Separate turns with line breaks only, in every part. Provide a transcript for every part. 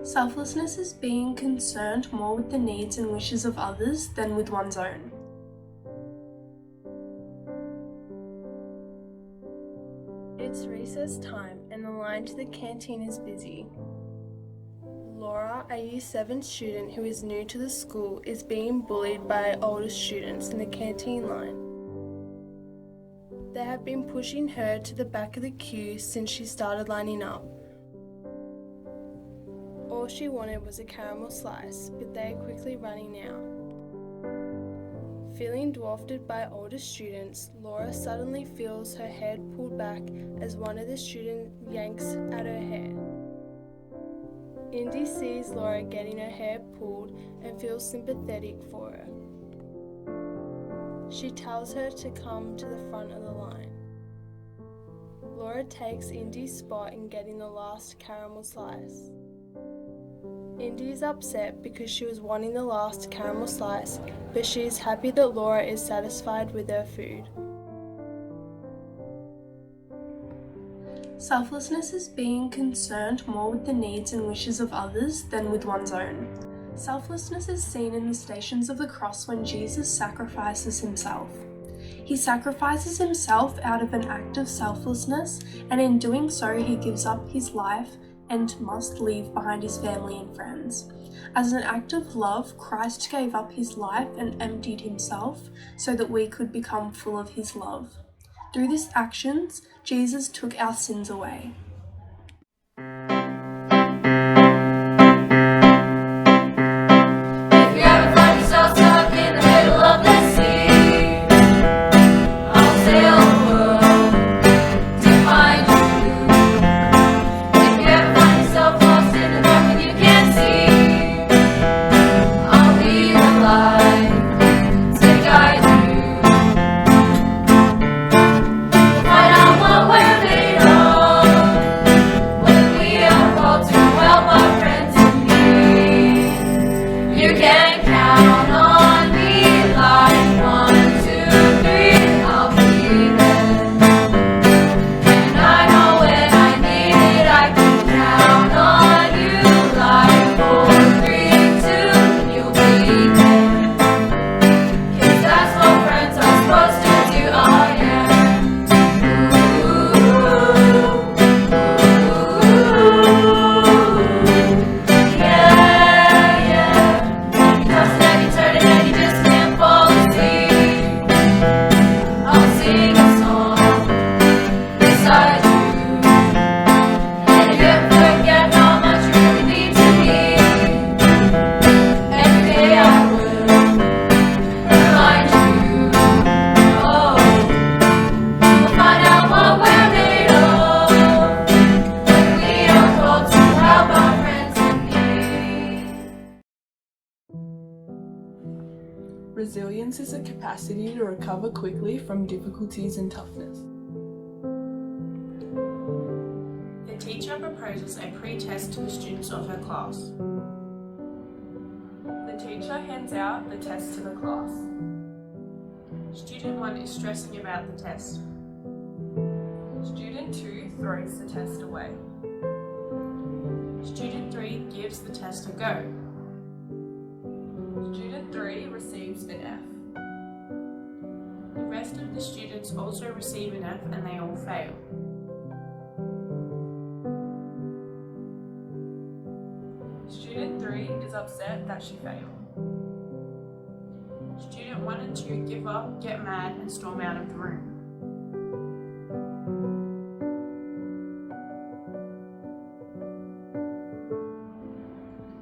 Selflessness is being concerned more with the needs and wishes of others than with one's own.
It's recess time and the line to the canteen is busy. Laura, a Year 7 student who is new to the school, is being bullied by older students in the canteen line. They have been pushing her to the back of the queue since she started lining up. All she wanted was a caramel slice, but they are quickly running out. Feeling dwarfed by older students, Laura suddenly feels her head pulled back as one of the students yanks at her hair. Indy sees Laura getting her hair pulled and feels sympathetic for her. She tells her to come to the front of the line. Laura takes Indy's spot in getting the last caramel slice. Indy is upset because she was wanting the last caramel slice, but she is happy that Laura is satisfied with her food.
Selflessness is being concerned more with the needs and wishes of others than with one's own. Selflessness is seen in the Stations of the Cross when Jesus sacrifices himself. He sacrifices himself out of an act of selflessness, and in doing so he gives up his life and must leave behind his family and friends. As an act of love, Christ gave up his life and emptied himself so that we could become full of his love. Through these actions, Jesus took our sins away.
If you ever find yourself stuck in the middle of the sea, I'll sail the world to find you. If you ever find yourself lost in the dark and you can't see, I'll be the light to guide you. We'll find out what we're made of when we are called to help our friends in need. You can count on me like 1, 2, 3, I'll be there. And I know when I need it, I can count on you like 4, 3, 2, you'll be there. 'Cause that's what friends are supposed to do, oh yeah.
Resilience is a capacity to recover quickly from difficulties and toughness.
The teacher proposes a pre-test to the students of her class. The teacher hands out the test to the class. Student 1 is stressing about the test. Student 2 throws the test away. Student 3 gives the test a go. Student 3 receives an F. The rest of the students also receive an F and they all fail. Student 3 is upset that she failed. Student 1 and 2 give up, get mad and storm out of the room.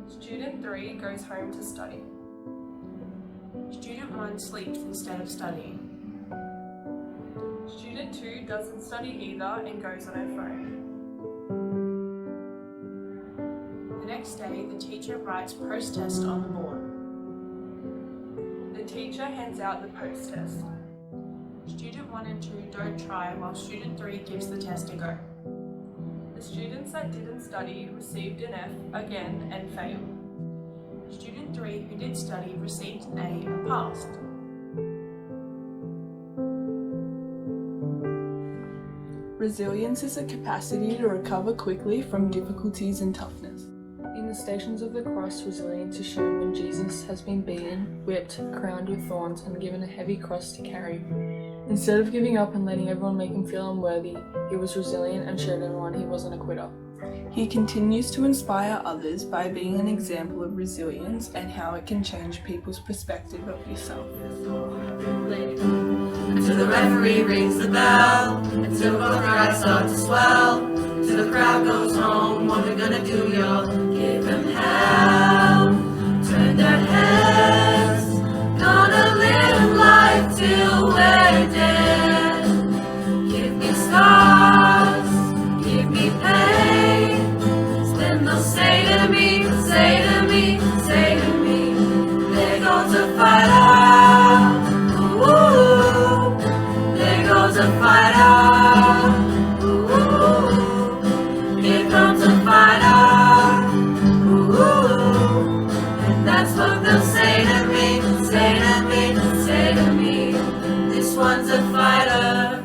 Student 3 goes home to study. Student 1 sleeps instead of studying. Student 2 doesn't study either and goes on her phone. The next day, the teacher writes post-test on the board. The teacher hands out the post-test. Student 1 and 2 don't try while Student 3 gives the test a go. The students that didn't study received an F again and failed. Student 3 who did study received an A and passed.
Resilience is a capacity to recover quickly from difficulties and toughness. In the Stations of the Cross, resilience is shown when Jesus has been beaten, whipped, crowned with thorns, and given a heavy cross to carry. Instead of giving up and letting everyone make him feel unworthy, he was resilient and showed everyone he wasn't a quitter. He continues to inspire others by being an example of resilience and how it can change people's perspective of yourself.
Until the referee rings the bell, until both eyes start to swell, until the crowd goes home, what we're gonna do, y'all? Give them hell, turn their heads, gonna live life till we're dead. Give me scars, give me pain, then they'll say to me, say to me, say to me, there goes a fighter, ooh, there goes a fighter, ooh, here comes a fighter, ooh, and that's what they'll say to me, say to me, say to me, this one's a fighter.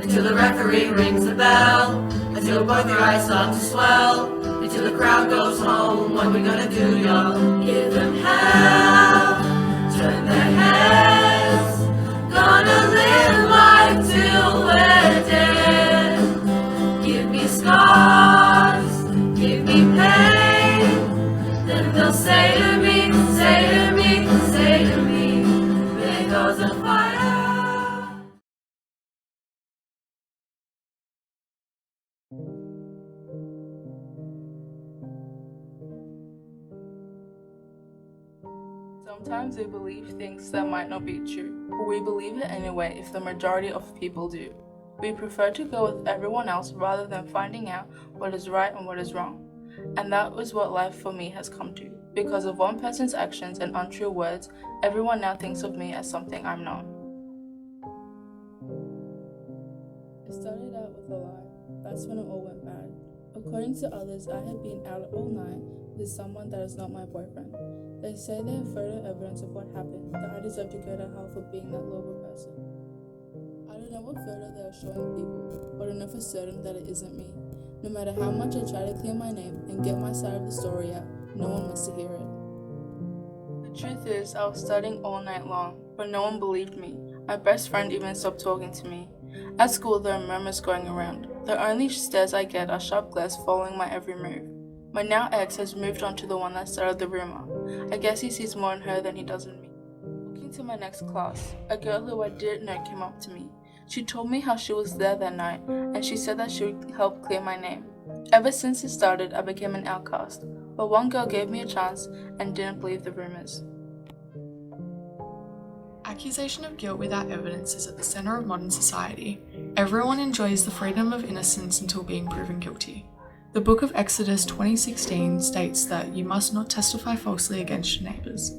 Until the referee rings the bell, until both your eyes start to swell, until the crowd goes home, what we gonna do, y'all? Give them hell, turn their heads, gonna live life till we're dead. Give me scars, give me pain, then they'll say to me, say to me, say to me, there goes a fighter.
Sometimes we believe things that might not be true, but we believe it anyway if the majority of people do. We prefer to go with everyone else rather than finding out what is right and what is wrong. And that is what life for me has come to. Because of one person's actions and untrue words, everyone now thinks of me as something I'm not. It started out with a lie. That's when it all went bad. According to others, I had been out all night with someone that is not my boyfriend. They say they have photo evidence of what happened, that I deserve to go to hell for being that lower person. I don't know what photo they are showing people, but I know for certain that it isn't me. No matter how much I try to clear my name and get my side of the story out, no one wants to hear it. The truth is, I was studying all night long, but no one believed me. My best friend even stopped talking to me. At school, there are murmurs going around. The only stares I get are sharp glares following my every move. My now ex has moved on to the one that started the rumor. I guess he sees more in her than he does in me. Walking to my next class, a girl who I didn't know came up to me. She told me how she was there that night, and she said that she would help clear my name. Ever since it started, I became an outcast, but one girl gave me a chance and didn't believe the rumors.
Accusation of guilt without evidence is at the center of modern society. Everyone enjoys the freedom of innocence until being proven guilty. The book of Exodus 20:16 states that you must not testify falsely against your neighbors.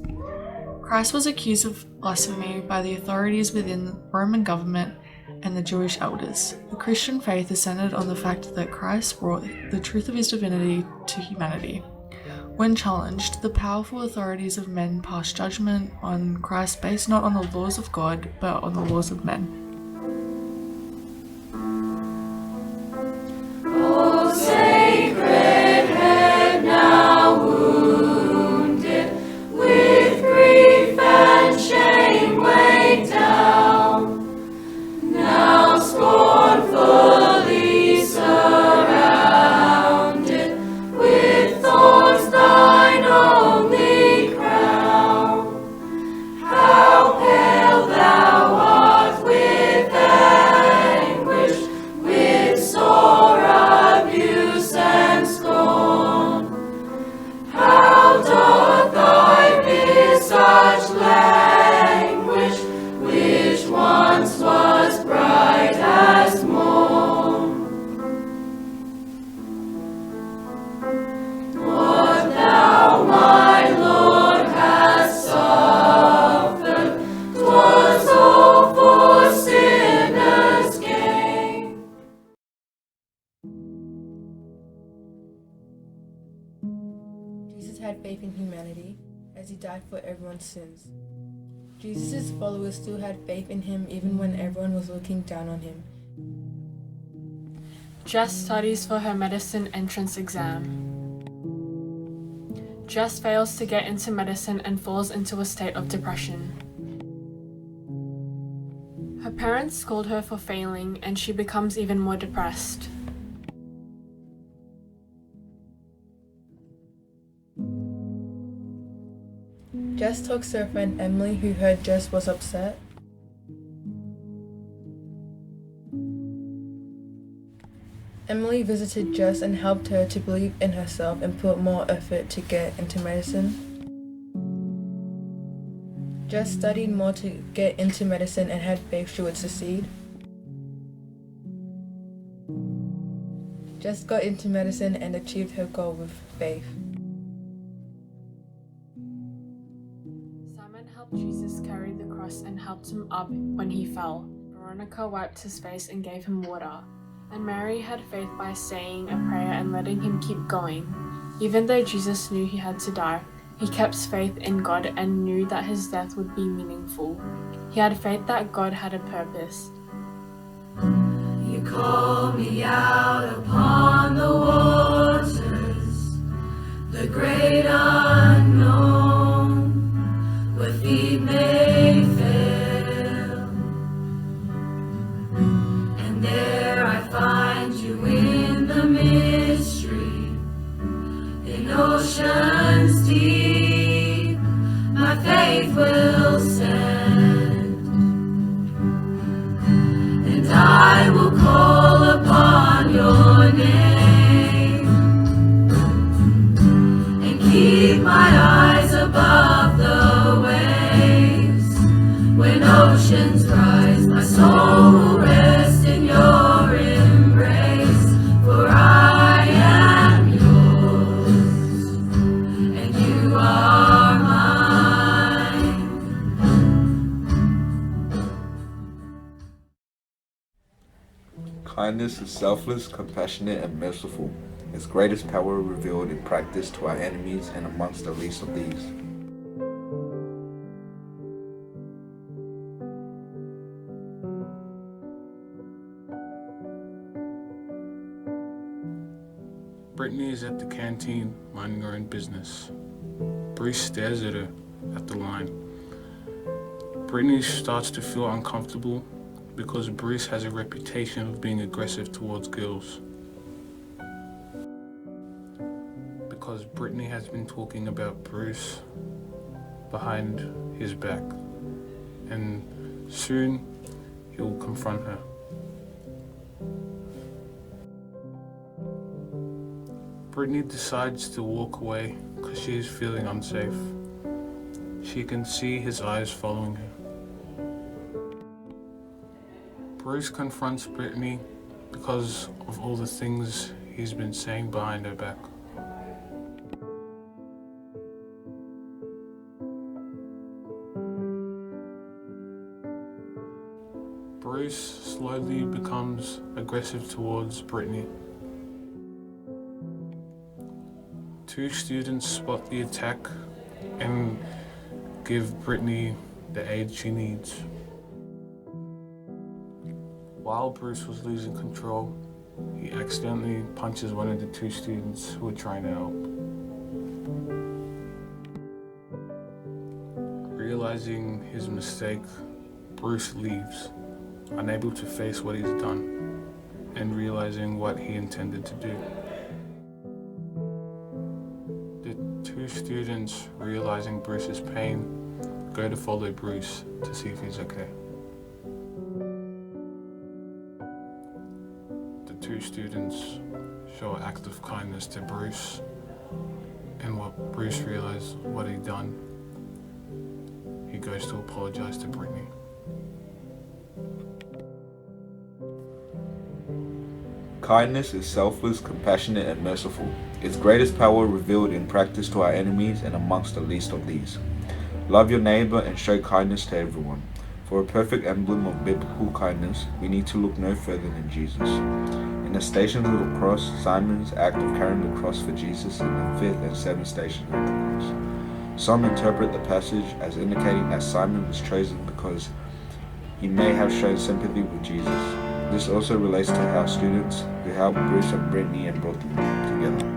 Christ was accused of blasphemy by the authorities within the Roman government and the Jewish elders. The Christian faith is centered on the fact that Christ brought the truth of his divinity to humanity. When challenged, the powerful authorities of men pass judgment on Christ based not on the laws of God, but on the laws of men.
Oh, sacred head now wounded, with grief and shame weighed down, now scornfully surrounded, with thorns thine only crown. How pale thou art with
faith in humanity, as he died for everyone's sins. Jesus' followers still had faith in him even when everyone was looking down on him.
Jess studies for her medicine entrance exam. Jess fails to get into medicine and falls into a state of depression. Her parents scold her for failing, and she becomes even more depressed.
Jess talks to her friend Emily, who heard Jess was upset. Emily visited Jess and helped her to believe in herself and put more effort to get into medicine. Jess studied more to get into medicine and had faith she would succeed. Jess got into medicine and achieved her goal with faith.
Simon helped Jesus carry the cross and helped him up when he fell. Veronica wiped his face and gave him water. And Mary had faith by saying a prayer and letting him keep going. Even though Jesus knew he had to die, he kept faith in God and knew that his death would be meaningful. He had faith that God had a purpose.
You call me out upon the waters, the great unknown, where feet may fail. And there I find you in the mystery, in oceans deep, my faith will stand. And I will call upon your name and keep my eyes above the waves. When oceans rise, my soul will rest in your embrace, for I am yours and you are mine.
Kindness is selfless, compassionate, and merciful. Its greatest power revealed in practice to our enemies and amongst the least of these.
Brittany is at the canteen, minding her own business. Bruce stares at her at the line. Brittany starts to feel uncomfortable because Bruce has a reputation of being aggressive towards girls. Because Brittany has been talking about Bruce behind his back, and soon he'll confront her. Brittany decides to walk away because she is feeling unsafe. She can see his eyes following her. Bruce confronts Brittany because of all the things he's been saying behind her back. Bruce slowly becomes aggressive towards Brittany. Two students spot the attack and give Brittany the aid she needs. While Bruce was losing control, he accidentally punches one of the two students who were trying to help. Realizing his mistake, Bruce leaves, unable to face what he's done, and realizing what he intended to do. The two students, realizing Bruce's pain, go to follow Bruce to see if he's okay. The two students show an act of kindness to Bruce, and what Bruce realized what he'd done, he goes to apologize to Brittany.
Kindness is selfless, compassionate, and merciful. Its greatest power revealed in practice to our enemies and amongst the least of these. Love your neighbor and show kindness to everyone. For a perfect emblem of biblical kindness, we need to look no further than Jesus. In the stations of the cross, Simon's act of carrying the cross for Jesus in the fifth and seventh stations of the cross. Some interpret the passage as indicating that Simon was chosen because he may have shown sympathy with Jesus. This also relates to how students who helped Bruce and Brittany and brought them together.